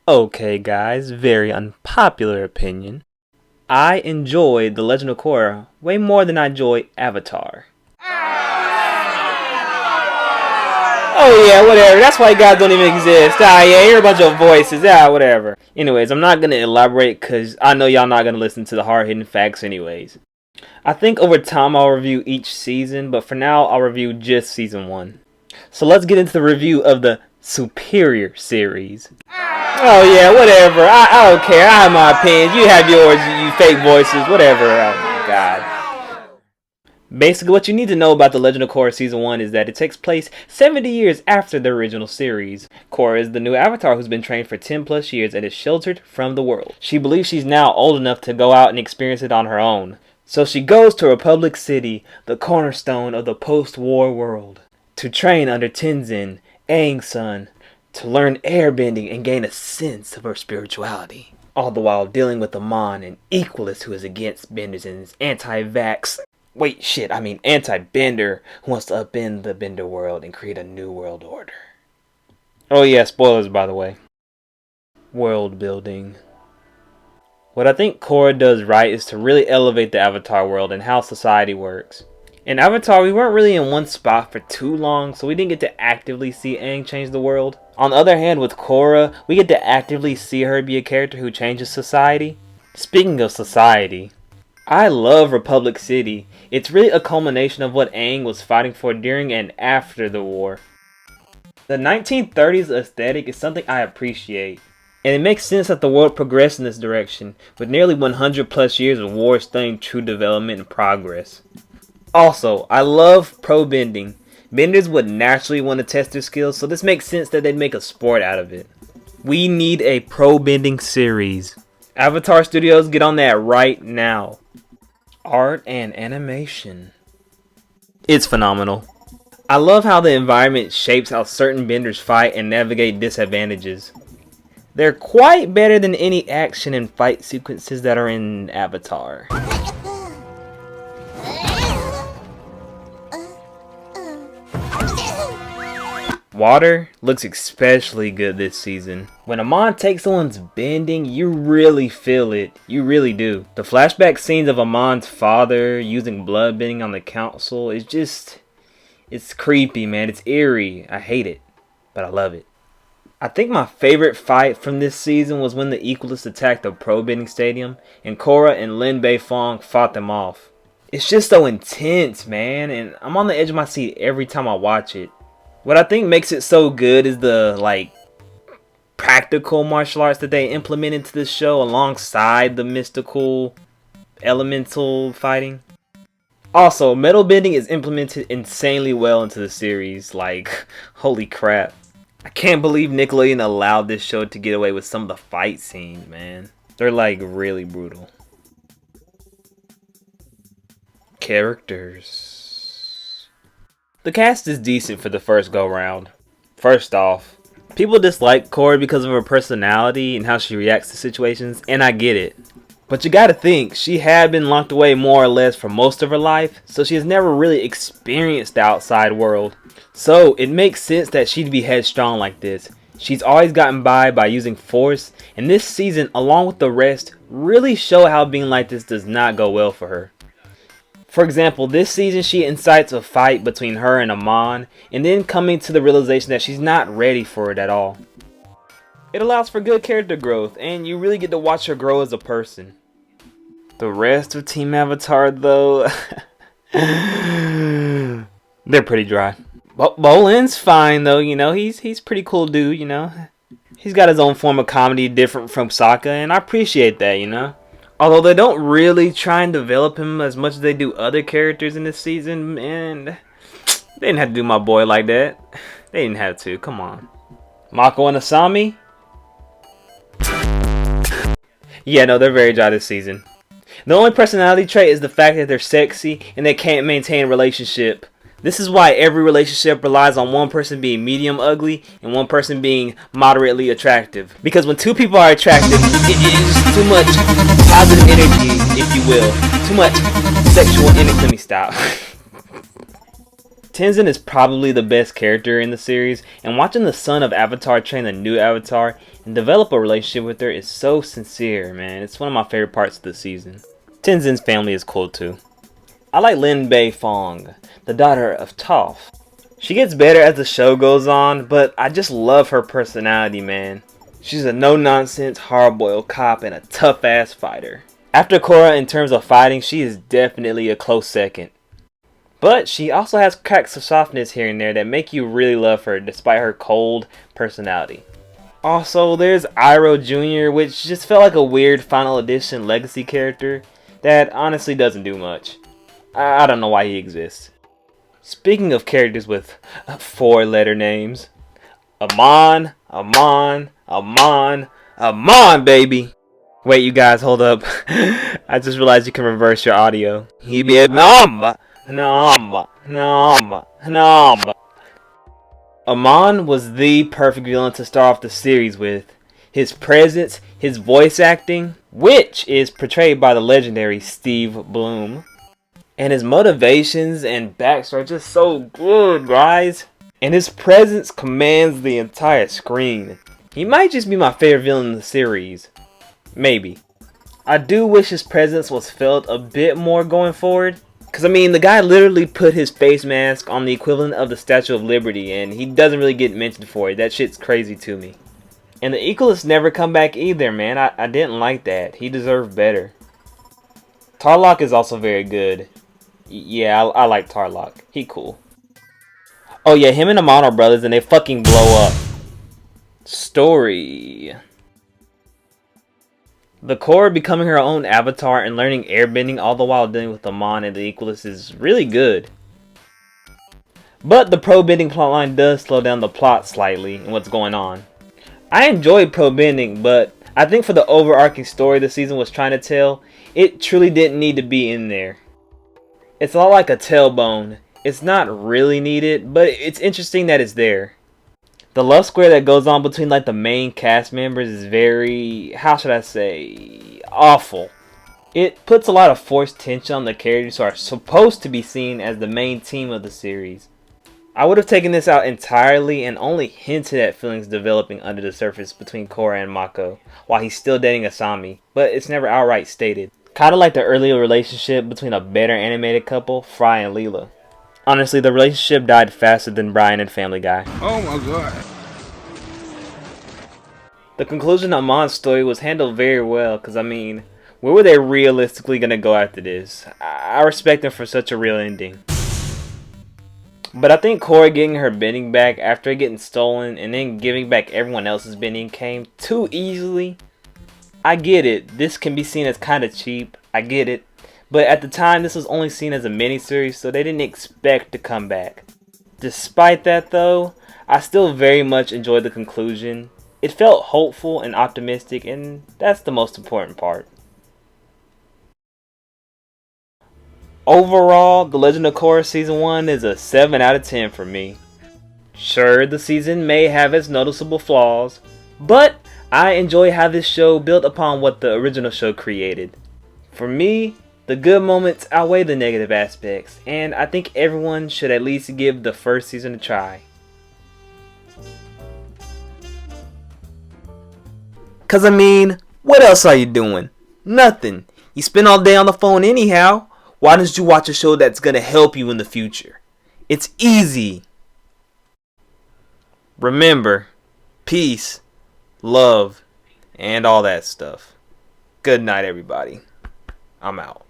Okay guys, very unpopular opinion. I enjoy The Legend of Korra way more than I enjoy Avatar. Oh yeah, whatever. That's why you guys don't even exist. Ah yeah, you're a bunch of voices. Ah, whatever. Anyways, I'm not gonna elaborate because I know y'all not gonna listen to the hard-hitting facts anyways. I think over time I'll review each season, but for now I'll review just season 1. So let's get into the review of the Superior series. Oh yeah, whatever. I don't care. I have my opinions. You have yours, you fake voices, whatever. Oh my god. Basically, what you need to know about The Legend of Korra Season 1 is that it takes place 70 years after the original series. Korra is the new Avatar who's been trained for 10 plus years and is sheltered from the world. She believes she's now old enough to go out and experience it on her own. So she goes to Republic City, the cornerstone of the post-war world, to train under Tenzin, Aang's son, to learn airbending and gain a sense of her spirituality. All the while dealing with Amon, an equalist who is against benders and is anti-vax. Anti-bender who wants to upend the bender world and create a new world order. Oh yeah, spoilers by the way. World building. What I think Korra does right is to really elevate the Avatar world and how society works. In Avatar, we weren't really in one spot for too long, so we didn't get to actively see Aang change the world. On the other hand, with Korra, we get to actively see her be a character who changes society. Speaking of society, I love Republic City. It's really a culmination of what Aang was fighting for during and after the war. The 1930s aesthetic is something I appreciate, and it makes sense that the world progressed in this direction, with nearly 100 plus years of war studying true development and progress. Also, I love pro bending. Benders would naturally want to test their skills, so this makes sense that they'd make a sport out of it. We need a pro bending series. Avatar Studios, get on that right now. Art and animation. It's phenomenal. I love how the environment shapes how certain benders fight and navigate disadvantages. They're quite better than any action and fight sequences that are in Avatar. Water looks especially good this season. When Amon takes someone's bending, you really feel it. You really do. The flashback scenes of Amon's father using blood bending on the council is just... it's creepy, man. It's eerie. I hate it, but I love it. I think my favorite fight from this season was when the Equalists attacked the pro bending stadium and Korra and Lin Beifong fought them off. It's just so intense, man, and I'm on the edge of my seat every time I watch it. What I think makes it so good is the practical martial arts that they implement into this show alongside the mystical elemental fighting. Also, metal bending is implemented insanely well into the series. Holy crap. I can't believe Nickelodeon allowed this show to get away with some of the fight scenes, man. They're really brutal. Characters. The cast is decent for the first go round. First off, people dislike Korra because of her personality and how she reacts to situations, and I get it. But you gotta think, she had been locked away more or less for most of her life, so she has never really experienced the outside world. So it makes sense that she'd be headstrong like this. She's always gotten by using force, and this season, along with the rest, really show how being like this does not go well for her. For example, this season she incites a fight between her and Amon, and then coming to the realization that she's not ready for it at all. It allows for good character growth, and you really get to watch her grow as a person. The rest of Team Avatar, though, they're pretty dry. Bolin's fine, though, he's pretty cool dude, He's got his own form of comedy different from Sokka, and I appreciate that, Although they don't really try and develop him as much as they do other characters in this season, and they didn't have to do my boy like that. They didn't have to, come on. Mako and Asami? Yeah, no, they're very dry this season. The only personality trait is the fact that they're sexy and they can't maintain a relationship. This is why every relationship relies on one person being medium ugly and one person being moderately attractive. Because when two people are attractive, it is too much positive energy, if you will. Too much sexual energy. Let me stop. Tenzin is probably the best character in the series, and watching the son of Avatar train a new Avatar and develop a relationship with her is so sincere, man. It's one of my favorite parts of the season. Tenzin's family is cool too. I like Lin Bei Fong, the daughter of Toph. She gets better as the show goes on, but I just love her personality, man. She's a no-nonsense, hard-boiled cop and a tough-ass fighter. After Korra in terms of fighting, she is definitely a close second. But she also has cracks of softness here and there that make you really love her despite her cold personality. Also, there's Iroh Jr., which just felt like a weird Final Edition legacy character that honestly doesn't do much. I don't know why he exists. Speaking of characters with 4-letter names, Amon, baby! Wait, you guys, hold up. I just realized you can reverse your audio. He be a number. Amon was the perfect villain to start off the series with. His presence, his voice acting, which is portrayed by the legendary Steve Blum, and his motivations and backstory are just so good, guys. And his presence commands the entire screen. He might just be my favorite villain in the series. Maybe. I do wish his presence was felt a bit more going forward. Because, I mean, the guy literally put his face mask on the equivalent of the Statue of Liberty, and he doesn't really get mentioned for it. That shit's crazy to me. And the Equalists never come back either, man. I didn't like that. He deserved better. Tarlok is also very good. Yeah, I like Tarlok. He cool. Oh yeah, him and Amon are brothers, and they fucking blow up. Story. The Korra becoming her own avatar and learning airbending all the while dealing with Amon and the Equalists is really good. But the pro bending plotline does slow down the plot slightly and what's going on. I enjoyed pro bending, but I think for the overarching story the season was trying to tell, it truly didn't need to be in there. It's a lot like a tailbone. It's not really needed, but it's interesting that it's there. The love square that goes on between like the main cast members is very, how should I say, awful. It puts a lot of forced tension on the characters who are supposed to be seen as the main team of the series. I would have taken this out entirely and only hinted at feelings developing under the surface between Korra and Mako while he's still dating Asami, but it's never outright stated. Kinda like the earlier relationship between a better animated couple, Fry and Leela. Honestly, the relationship died faster than Brian and Family Guy. Oh my god. The conclusion of Amon's story was handled very well, because I mean, where were they realistically going to go after this? I respect them for such a real ending. But I think Korra getting her bending back after getting stolen and then giving back everyone else's bending came too easily. I get it, this can be seen as kind of cheap, I get it. But at the time, this was only seen as a miniseries, so they didn't expect to come back. Despite that though, I still very much enjoyed the conclusion. It felt hopeful and optimistic, and that's the most important part. Overall, The Legend of Korra Season 1 is a 7 out of 10 for me. Sure, the season may have its noticeable flaws, but I enjoy how this show built upon what the original show created. For me, the good moments outweigh the negative aspects, and I think everyone should at least give the first season a try. Cause I mean, what else are you doing? Nothing. You spend all day on the phone anyhow. Why don't you watch a show that's gonna help you in the future? It's easy. Remember, peace, love, and all that stuff. Good night, everybody. I'm out.